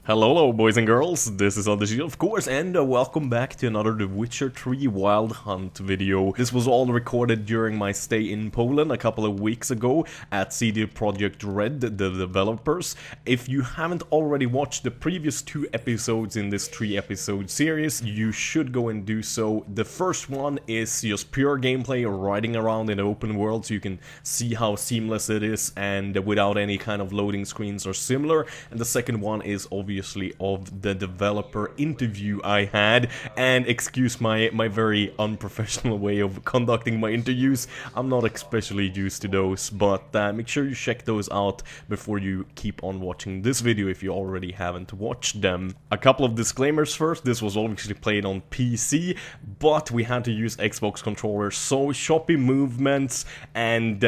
Hello boys and girls, this is Untitled of course, and welcome back to another The Witcher 3 Wild Hunt video. This was all recorded during my stay in Poland a couple of weeks ago at CD Projekt Red, the developers. If you haven't already watched the previous 2 episodes in this 3-episode series, you should go and do so. The first one is just pure gameplay, riding around in the open world so you can see how seamless it is and without any kind of loading screens or similar. And the second one is obviously of the developer interview I had, and excuse my very unprofessional way of conducting my interviews. I'm not especially used to those, but make sure you check those out before you keep on watching this video if you already haven't watched them. A couple of disclaimers first. This was obviously played on PC, but we had to use Xbox controllers, so choppy movements and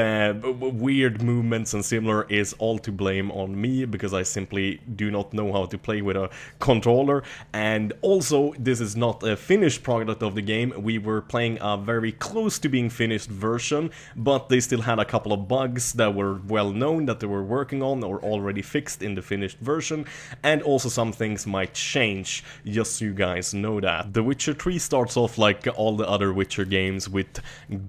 weird movements and similar is all to blame on me, because I simply do not know how to play with a controller. And also, this is not a finished product of the game. We were playing a very close to being finished version, but they still had a couple of bugs that were well known that they were working on or already fixed in the finished version, and also some things might change, just so you guys know that. The Witcher 3 starts off like all the other Witcher games with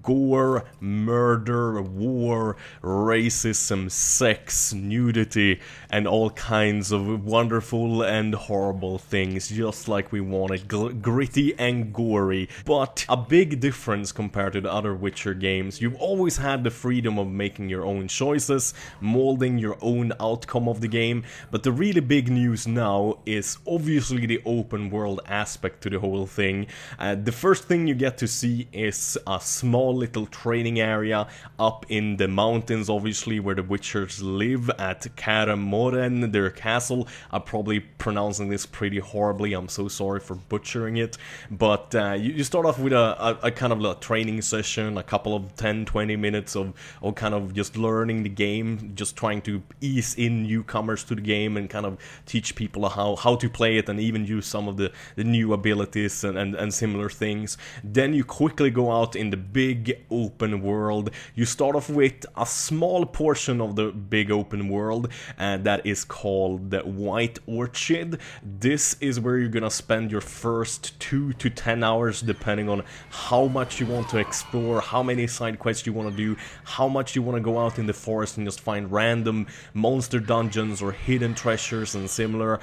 gore, murder, war, racism, sex, nudity, and all kinds of wonderful and horrible things, just like we wanted, gritty and gory. But a big difference compared to the other Witcher games: you've always had the freedom of making your own choices, molding your own outcome of the game, but the really big news now is obviously the open world aspect to the whole thing. The first thing you get to see is a small little training area up in the mountains, obviously, where the Witchers live at Karamoren, their castle. I'm probably pronouncing this pretty horribly, I'm so sorry for butchering it, but you start off with a kind of a training session, a couple of 10-20 minutes of kind of just learning the game, just trying to ease in newcomers to the game and kind of teach people how to play it and even use some of the new abilities and similar things. Then you quickly go out in the big open world. You start off with a small portion of the big open world that is called the White Orchid. This is where you're gonna spend your first 2 to 10 hours, depending on how much you want to explore, how many side quests you want to do, how much you want to go out in the forest and just find random monster dungeons or hidden treasures and similar.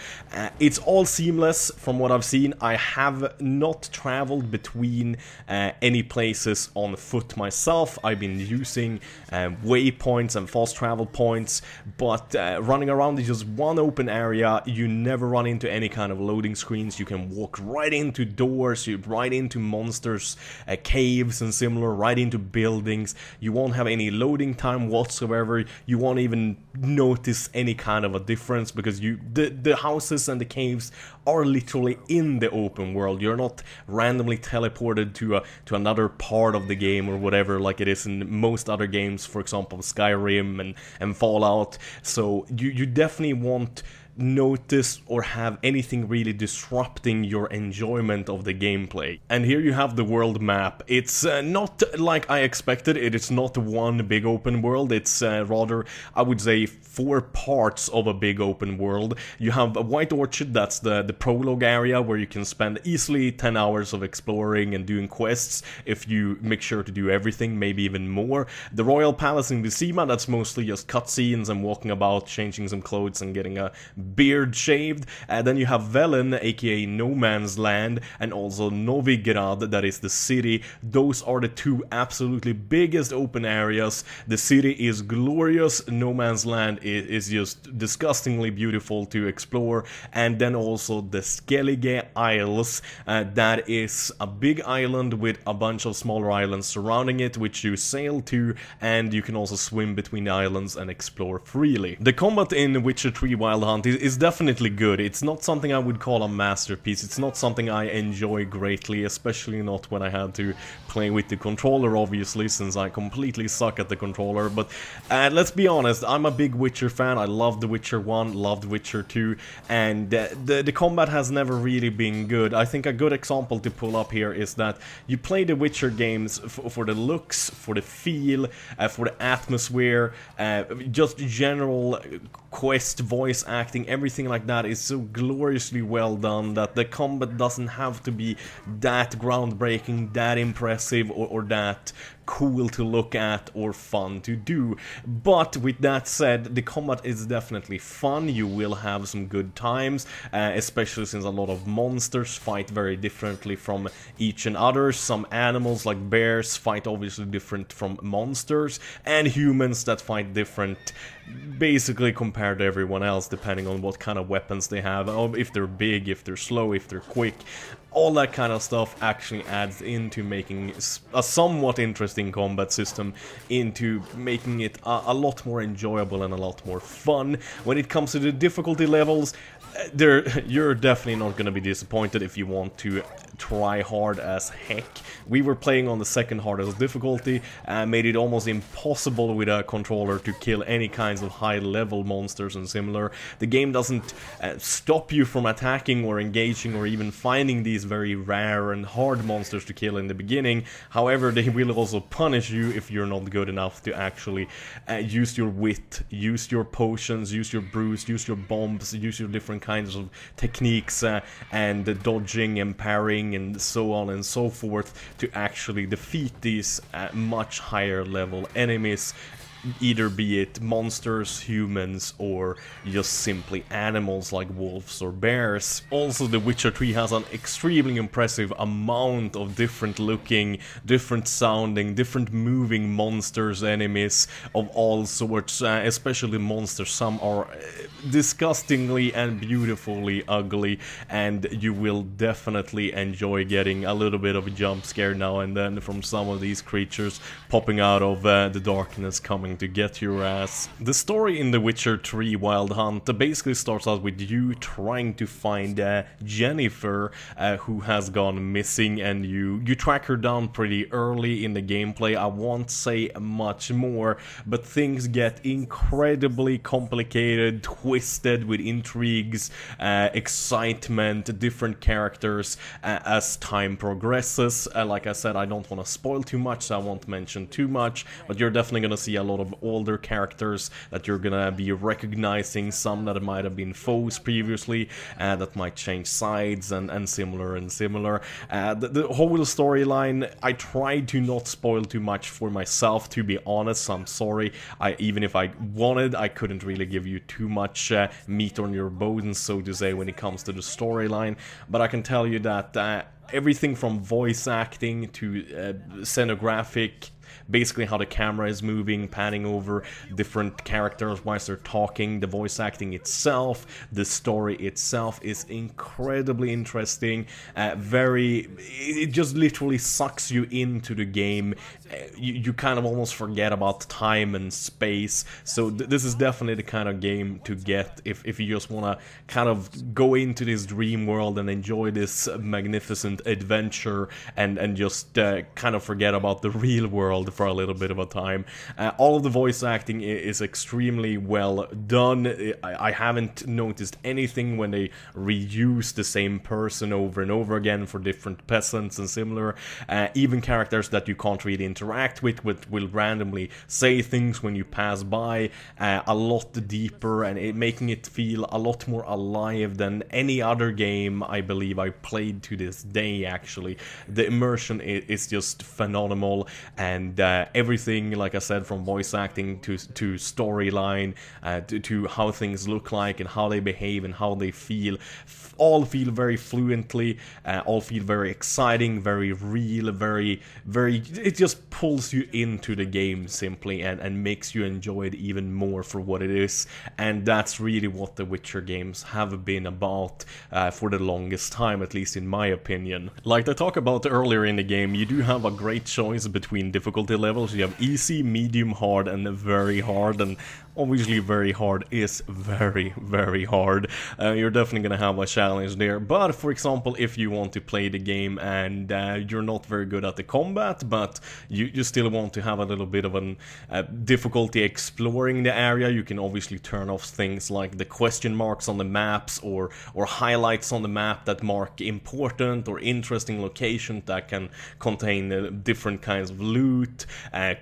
It's all seamless from what I've seen. I have not traveled between any places on foot myself. I've been using waypoints and fast travel points, but running around is just one open area. You never run into any kind of loading screens. You can walk right into doors, right into monsters, caves and similar, right into buildings. You won't have any loading time whatsoever. You won't even notice any kind of a difference, because the houses and the caves are literally in the open world. You're not randomly teleported to another part of the game or whatever, like it is in most other games, for example Skyrim and Fallout. So you definitely won't notice or have anything really disrupting your enjoyment of the gameplay. And here you have the world map. It's not like I expected. It is not one big open world. It's rather, I would say, 4 parts of a big open world. You have a White Orchid, that's the prologue area where you can spend easily 10 hours of exploring and doing quests if you make sure to do everything, maybe even more. The Royal Palace in Visima, that's mostly just cutscenes and walking about, changing some clothes and getting a beard shaved. Then you have Velen, aka No Man's Land, and also Novigrad, that is the city. Those are the 2 absolutely biggest open areas. The city is glorious, No Man's Land is just disgustingly beautiful to explore. And then also the Skellige Isles, that is a big island with a bunch of smaller islands surrounding it, which you sail to, and you can also swim between the islands and explore freely. The combat in Witcher 3 Wild Hunt is definitely good. It's not something I would call a masterpiece. It's not something I enjoy greatly, especially not when I had to play with the controller, obviously, since I completely suck at the controller. But let's be honest, I'm a big Witcher fan. I loved The Witcher 1, loved Witcher 2, and the combat has never really been good. I think a good example to pull up here is that you play the Witcher games for the looks, for the feel, for the atmosphere, just general quest voice acting, timing, everything like that is so gloriously well done that the combat doesn't have to be that groundbreaking, that impressive, or that cool to look at or fun to do. But with that said, the combat is definitely fun. You will have some good times, especially since a lot of monsters fight very differently from each and other. Some animals like bears fight obviously different from monsters, and humans that fight different basically compared to everyone else, depending on what kind of weapons they have, if they're big, if they're slow, if they're quick. All that kind of stuff actually adds into making a somewhat interesting combat system, into making it a lot more enjoyable and a lot more fun. When it comes to the difficulty levels, you're definitely not going to be disappointed if you want to try hard as heck. We were playing on the second hardest difficulty, made it almost impossible with a controller to kill any kinds of high level monsters and similar. The game doesn't stop you from attacking or engaging or even finding these very rare and hard monsters to kill in the beginning. However, they will also punish you if you're not good enough to actually use your wit, use your potions, use your brews, use your bombs, use your different kinds of techniques and dodging and parrying and so on and so forth to actually defeat these much higher level enemies, either be it monsters, humans, or just simply animals like wolves or bears. Also, The Witcher 3 has an extremely impressive amount of different looking, different sounding, different moving monsters, enemies of all sorts, especially monsters. Some are disgustingly and beautifully ugly, and you will definitely enjoy getting a little bit of a jump scare now and then from some of these creatures popping out of the darkness, coming to get your ass. The story in The Witcher 3 Wild Hunt basically starts out with you trying to find Jennifer, who has gone missing, and you track her down pretty early in the gameplay. I won't say much more, but things get incredibly complicated, twisted with intrigues, excitement, different characters as time progresses. Like I said, I don't want to spoil too much, so I won't mention too much, but you're definitely gonna see a lot of older characters that you're gonna be recognizing, some that might have been foes previously, that might change sides and similar. The whole storyline, I tried to not spoil too much for myself, to be honest. I'm sorry, even if I wanted, I couldn't really give you too much meat on your bones, so to say, when it comes to the storyline, but I can tell you that everything from voice acting to scenographic, basically how the camera is moving, panning over different characters whilst they're talking, the voice acting itself, the story itself is incredibly interesting. It just literally sucks you into the game. You kind of almost forget about time and space, so this is definitely the kind of game to get if you just want to kind of go into this dream world and enjoy this magnificent adventure and just kind of forget about the real world for a little bit of a time. All of the voice acting is extremely well done. I haven't noticed anything when they reuse the same person over and over again for different peasants and similar. Even characters that you can't really interact with will randomly say things when you pass by, a lot deeper, and making it feel a lot more alive than any other game I believe I played to this day. Actually, the immersion is just phenomenal, and everything, like I said, from voice acting to storyline, to how things look like and how they behave and how they feel, all feel very fluently, all feel very exciting, very real, very, it just pulls you into the game simply and makes you enjoy it even more for what it is. And that's really what the Witcher games have been about for the longest time, at least in my opinion. Like I talked about earlier in the game, you do have a great choice between difficulty levels. You have easy, medium, hard, and very hard, and obviously very hard is very, very hard. You're definitely gonna have a challenge there, but for example, if you want to play the game and you're not very good at the combat, but you still want to have a little bit of a difficulty exploring the area, you can obviously turn off things like the question marks on the maps or highlights on the map that mark important or interesting locations that can contain different kinds of loot,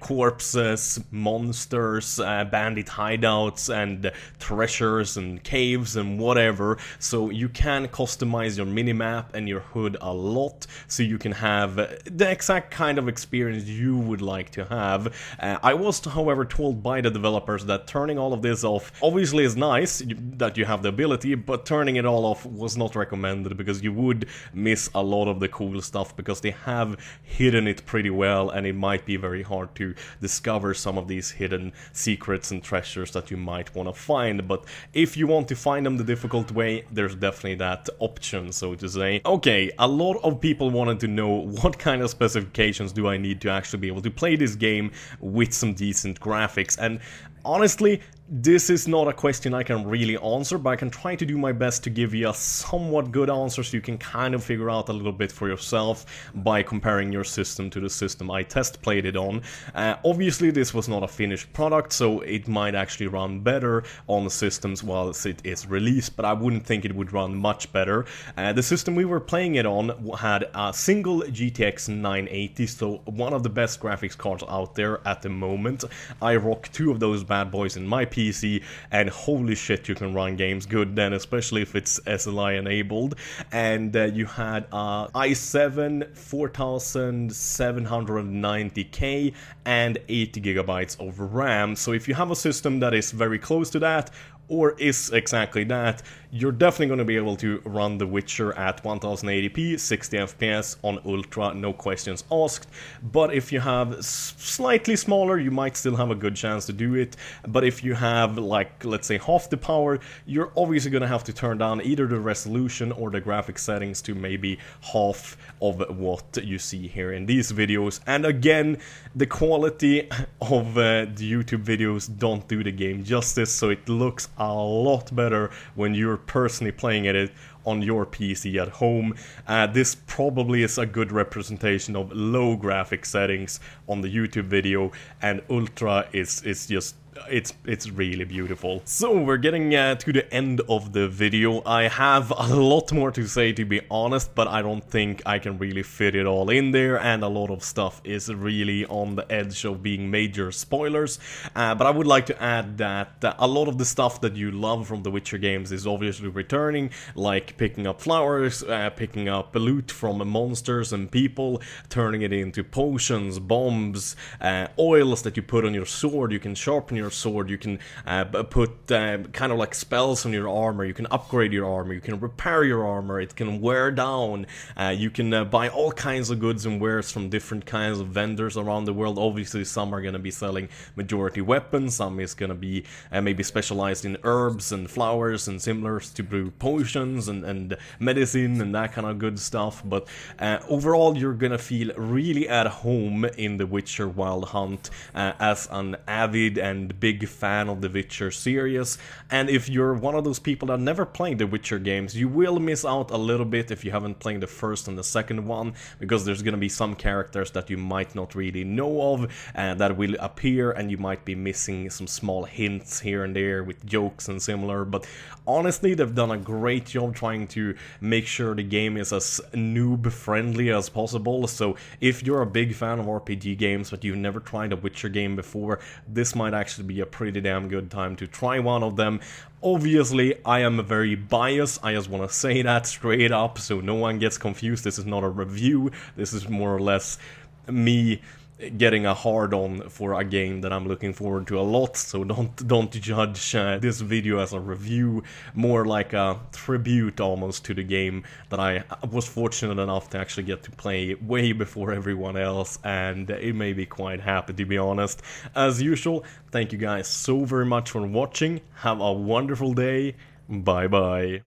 corpses, monsters, bandit hideouts and treasures and caves and whatever, so you can customize your minimap and your HUD a lot, so you can have the exact kind of experience you would like to have. I was, however, told by the developers that turning all of this off obviously is nice, that you have the ability, but turning it all off was not recommended, because you would miss a lot of the cool stuff, because they have hidden it pretty well, and it might be very hard to discover some of these hidden secrets and treasures that you might want to find. But if you want to find them the difficult way, there's definitely that option, so to say. Okay, a lot of people wanted to know what kind of specifications do I need to actually be able to play this game with some decent graphics, and honestly, this is not a question I can really answer, but I can try to do my best to give you a somewhat good answer, so you can kind of figure out a little bit for yourself by comparing your system to the system I test played it on. Obviously, this was not a finished product, so it might actually run better on the systems whilst it is released, but I wouldn't think it would run much better. The system we were playing it on had a single GTX 980, so one of the best graphics cards out there at the moment. I rock two of those bad boys in my PC, and holy shit, you can run games good then, especially if it's SLI enabled. And you had a i7 4790K and 80 gigabytes of RAM, so if you have a system that is very close to that, or is exactly that, you're definitely going to be able to run The Witcher at 1080p, 60 FPS on Ultra, no questions asked. But if you have slightly smaller, you might still have a good chance to do it. But if you have, like, let's say half the power, you're obviously going to have to turn down either the resolution or the graphic settings to maybe half of what you see here in these videos. And again, the quality of the YouTube videos don't do the game justice, so it looks a lot better when you're personally playing it on your PC at home. This probably is a good representation of low graphic settings on the YouTube video, and Ultra is just... It's really beautiful. So we're getting to the end of the video. I have a lot more to say, to be honest, but I don't think I can really fit it all in there, and a lot of stuff is really on the edge of being major spoilers. But I would like to add that a lot of the stuff that you love from the Witcher games is obviously returning, like picking up flowers, picking up loot from monsters and people, turning it into potions, bombs, oils that you put on your sword. You can sharpen your sword, you can put kind of like spells on your armor, you can upgrade your armor, you can repair your armor, it can wear down, you can buy all kinds of goods and wares from different kinds of vendors around the world. Obviously some are going to be selling majority weapons, some is going to be maybe specialized in herbs and flowers and similars to brew potions and medicine and that kind of good stuff, but overall you're going to feel really at home in the Witcher Wild Hunt as an avid and big fan of the Witcher series. And if you're one of those people that never played the Witcher games, you will miss out a little bit if you haven't played the first and the second one, because there's gonna be some characters that you might not really know of that will appear, and you might be missing some small hints here and there with jokes and similar. But honestly, they've done a great job trying to make sure the game is as noob friendly as possible. So if you're a big fan of RPG games but you've never tried a Witcher game before, this might actually be a pretty damn good time to try one of them. Obviously, I am very biased, I just want to say that straight up so no one gets confused. This is not a review, this is more or less me getting a hard-on for a game that I'm looking forward to a lot, so don't judge this video as a review, more like a tribute almost to the game that I was fortunate enough to actually get to play way before everyone else, and it made me quite happy, to be honest. As usual, thank you guys so very much for watching, have a wonderful day, bye bye.